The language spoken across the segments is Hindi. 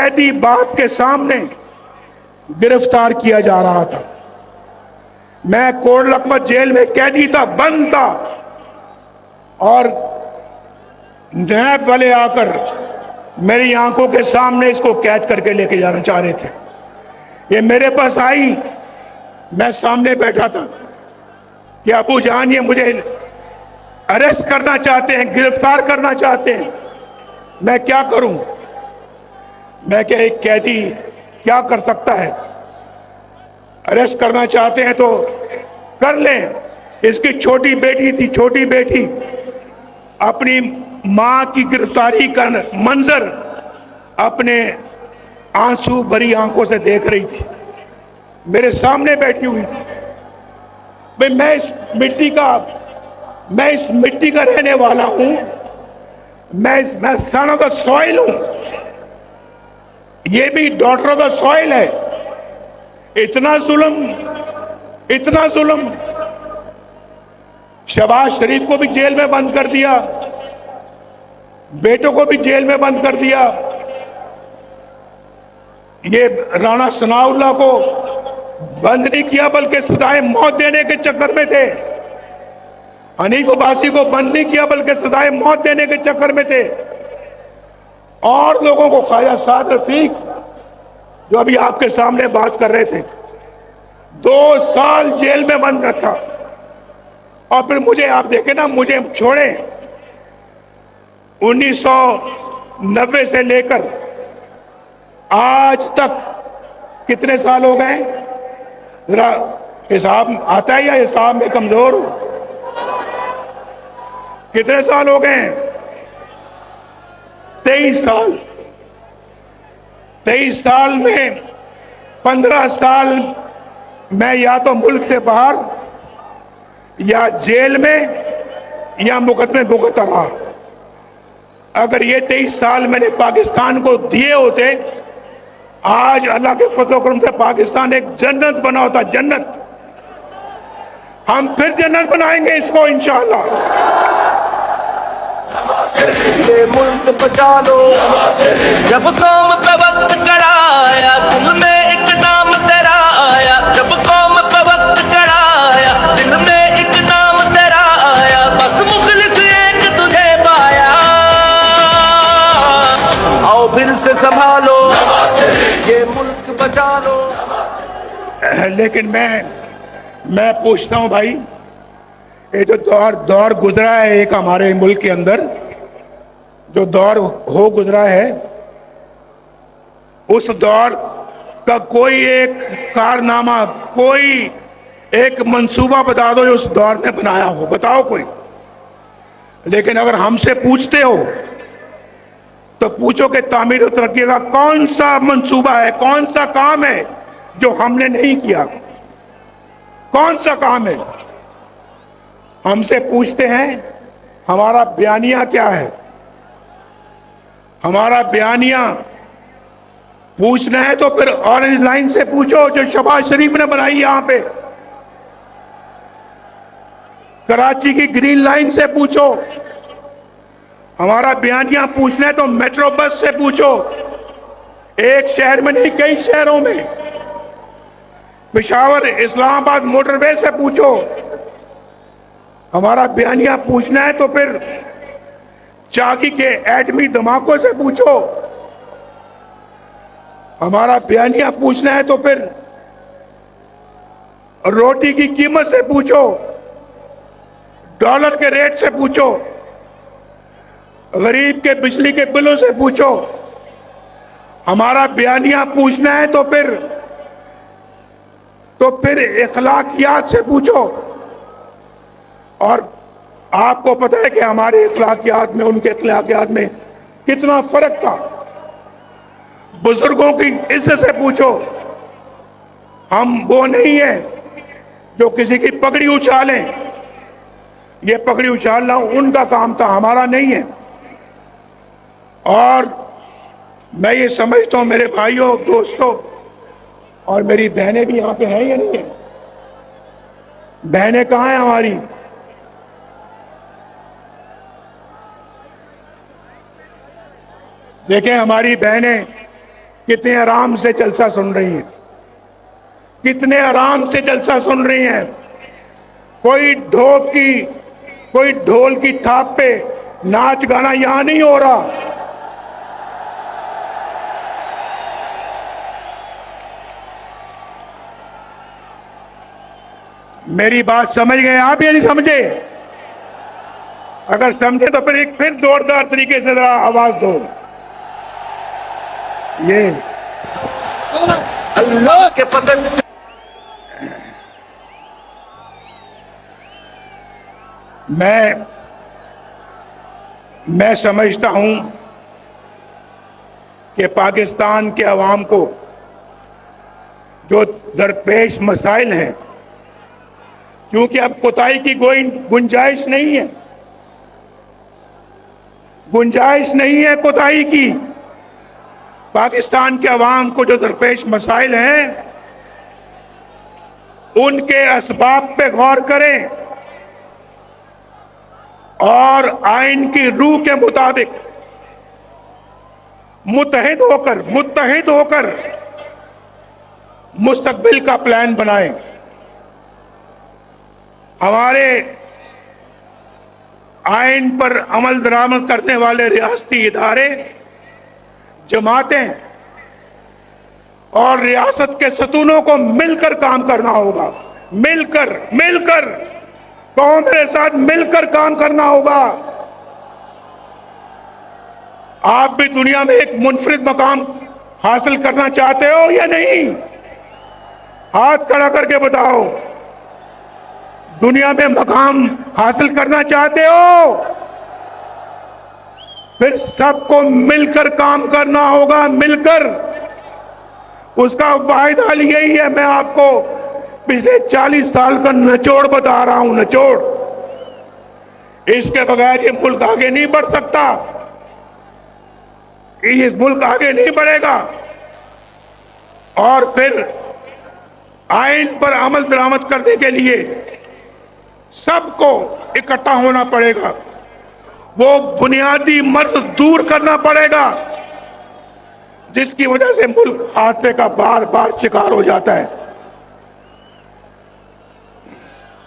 कैदी बाप के सामने गिरफ्तार किया जा रहा था। मैं कोट लखपत जेल में कैदी था, बंद था, और नैब वाले आकर मेरी आंखों के सामने इसको कैद करके लेके जाना चाह रहे थे। ये मेरे पास आई, मैं सामने बैठा था कि अबू जान ये मुझे अरेस्ट करना चाहते हैं, गिरफ्तार करना चाहते हैं, मैं क्या करूं? मैं क्या, एक कैदी क्या कर सकता है? अरेस्ट करना चाहते हैं तो कर लें। इसकी छोटी बेटी थी, छोटी बेटी अपनी मां की गिरफ्तारी का मंजर अपने आंसू भरी आंखों से देख रही थी, मेरे सामने बैठी हुई थी। भाई मैं इस मिट्टी का रहने वाला हूं, मैं सन ऑफ द सॉइल हूं, ये भी डॉटर ऑफ द सॉइल है। इतना जुल्म। शहबाज शरीफ को भी जेल में बंद कर दिया, बेटों को भी जेल में बंद कर दिया। ये राणा सनाउल्लाह को बंद नहीं किया बल्कि सजाए मौत देने के चक्कर में थे। हनीफ अब्बासी को बंद नहीं किया बल्कि सजाए मौत देने के चक्कर में थे। और लोगों को, ख्वाजा साद रफीक जो अभी आपके सामने बात कर रहे थे, 2 साल जेल में बंद रखा। और फिर मुझे, आप देखें ना, मुझे छोड़े 1990 से लेकर आज तक कितने साल हो गए? जरा हिसाब आता है या हिसाब में कमजोर हो? कितने साल हो गए? 23 साल। 23 साल में 15 साल मैं या तो मुल्क से बाहर या जेल में या मुकदमे भुगत रहा। अगर ये 23 साल मैंने पाकिस्तान को दिए होते, आज अल्लाह के फजल करम से पाकिस्तान एक जन्नत बना होता, जन्नत। हम फिर जन्नत बनाएंगे इसको इंशाअल्लाह। ये मुल्क बचा लो, जब कौम पे वक्त कराया तुमने एक नाम तेरा आया। जब कौम पे वक्त कराया दिल में एक नाम तेरा आया। बस मुखलिस एक तुझे पाया, आओ फिर से संभालो, ये मुल्क बचा लो। लेकिन मैं पूछता हूं भाई, ये जो दौर गुजरा है एक हमारे मुल्क के अंदर, जो दौर हो गुजरा है, उस दौर का कोई एक कारनामा, कोई एक मंसूबा बता दो जो उस दौर ने बनाया हो, बताओ कोई। लेकिन अगर हमसे पूछते हो तो पूछो कि तामीर और तरक्की का कौन सा मंसूबा है, कौन सा काम है जो हमने नहीं किया? कौन सा काम है? हमसे पूछते हैं हमारा बयानिया क्या है। हमारा बयानिया पूछना है तो फिर ऑरेंज लाइन से पूछो जो शहबाज शरीफ ने बनाई यहां पे। कराची की ग्रीन लाइन से पूछो। हमारा बयानिया पूछना है तो मेट्रो बस से पूछो, एक शहर में नहीं कई शहरों में। पेशावर इस्लामाबाद मोटरवे से पूछो। हमारा बयानिया पूछना है तो फिर चाकी के एटमी धमाकों से पूछो। हमारा बयानिया पूछना है तो फिर रोटी की कीमत से पूछो, डॉलर के रेट से पूछो, गरीब के बिजली के बिलों से पूछो। हमारा बयानिया पूछना है तो फिर इखलाकियात से पूछो। और आपको पता है कि हमारे इखलाकियात में उनके इखलाकियात में कितना फर्क था। बुजुर्गों की इज्जत से पूछो। हम वो नहीं है जो किसी की पगड़ी उछालें। ये पगड़ी उछालना उनका काम था, हमारा नहीं है। और मैं ये समझता हूं मेरे भाइयों, दोस्तों, और मेरी बहनें भी यहां पे हैं या नहीं है? बहनें कहां हैं हमारी? देखें, हमारी बहनें कितने आराम से जलसा सुन रही हैं, कितने आराम से जलसा सुन रही हैं। कोई ढोल की थाप पे नाच गाना यहां नहीं हो रहा। मेरी बात समझ गए आप या नहीं समझे? अगर समझे तो फिर जोरदार तरीके से जरा आवाज दो। ये अल्लाह के पसंद मैं समझता हूं कि पाकिस्तान के अवाम को जो दरपेश मसाइल हैं, क्योंकि अब कोताही की कोई गुंजाइश नहीं है, गुंजाइश नहीं है कोताही की। पाकिस्तान के अवाम को जो दरपेश मसाइल हैं, उनके असबाब पे गौर करें और आइन की रूह के मुताबिक मुत्तहिद होकर मुस्तकबिल का प्लान बनाएं। हमारे आइन पर अमल दरामद करने वाले रियासती इदारे, जमातें और रियासत के सतूनों को मिलकर काम करना होगा। मिलकर कौन मेरे साथ मिलकर काम करना होगा। आप भी दुनिया में एक मुनफरिद मकाम हासिल करना चाहते हो या नहीं? हाथ खड़ा करके बताओ। दुनिया में मकाम हासिल करना चाहते हो? फिर सबको मिलकर काम करना होगा, मिलकर। उसका वाहिद हल यही है। मैं आपको पिछले 40 साल का निचोड़ बता रहा हूं, निचोड़। इसके बगैर ये मुल्क आगे नहीं बढ़ सकता, ये मुल्क आगे नहीं बढ़ेगा। और फिर आइन पर अमल दरामद करने के लिए सबको इकट्ठा होना पड़ेगा। वो बुनियादी मर्ज दूर करना पड़ेगा जिसकी वजह से मुल्क हादसे का बार बार शिकार हो जाता है।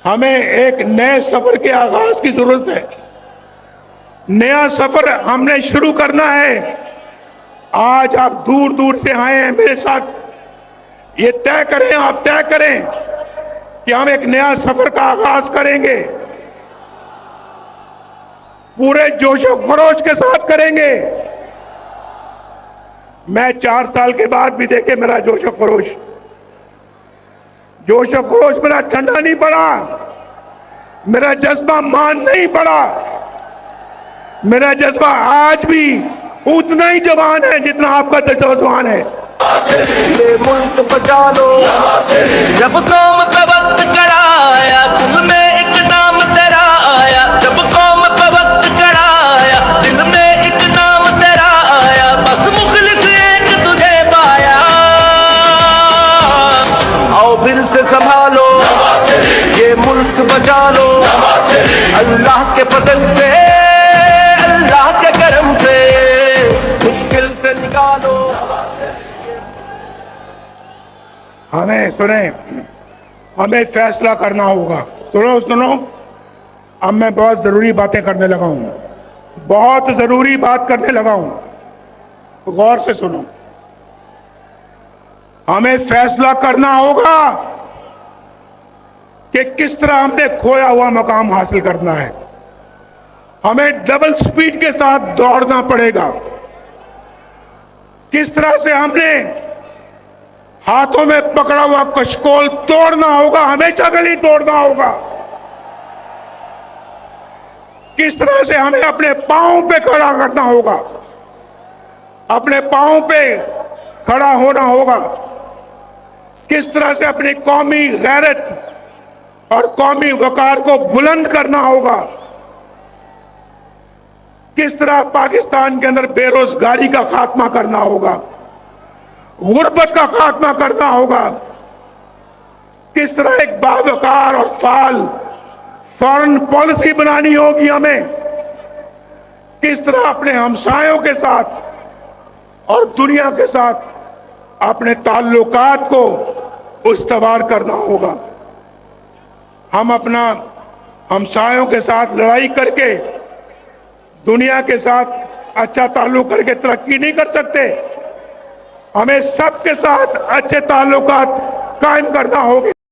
हमें एक नए सफर के आगाज की जरूरत है। नया सफर हमने शुरू करना है। आज आप दूर दूर से आए हैं मेरे साथ, ये तय करें, आप तय करें कि हम एक नया सफर का आगाज करेंगे, पूरे जोशो खरोश के साथ करेंगे। मैं 4 साल के बाद भी देखे मेरा जोशो खरोश मेरा ठंडा नहीं पड़ा, मेरा जज्बा मान नहीं पड़ा। मेरा जज्बा आज भी उतना ही जवान है जितना आपका जवान है। ये मुल्क बचा लो, जब कौम पे वक्त कराया, दिल में एक नाम तेरा आया। जब कौम पे वक्त कराया, दिल में एक नाम तेरा आया। बस मुखलिस एक तुझे पाया। आओ फिर से संभालो, ये मुल्क बचा लो। अल्लाह के फजल से, अल्लाह के करम से मुश्किल से निकालो। हमें फैसला करना होगा। सुनो, अब मैं बहुत जरूरी बातें करने लगा हूं, बहुत जरूरी बात करने लगा हूं, तो गौर से सुनो। हमें फैसला करना होगा कि किस तरह हमने खोया हुआ मकाम हासिल करना है। हमें डबल स्पीड के साथ दौड़ना पड़ेगा। किस तरह से हमने हाथों में पकड़ा हुआ कशकोल तोड़ना होगा, हमेशा के लिए तोड़ना होगा। किस तरह से हमें अपने पांव पे खड़ा करना होगा, अपने पांव पे खड़ा होना होगा। किस तरह से अपनी कौमी गैरत और कौमी वकार को बुलंद करना होगा। किस तरह पाकिस्तान के अंदर बेरोजगारी का खात्मा करना होगा, गुर्बत का खात्मा करना होगा। किस तरह एक बावकार और फाल फॉरेन पॉलिसी बनानी होगी हमें। किस तरह अपने हमसायों के साथ और दुनिया के साथ अपने ताल्लुकात को उस्तवार करना होगा। हम अपना हमसायों के साथ लड़ाई करके दुनिया के साथ अच्छा ताल्लुक करके तरक्की नहीं कर सकते। हमें सबके साथ अच्छे ताल्लुकात कायम करना होगा।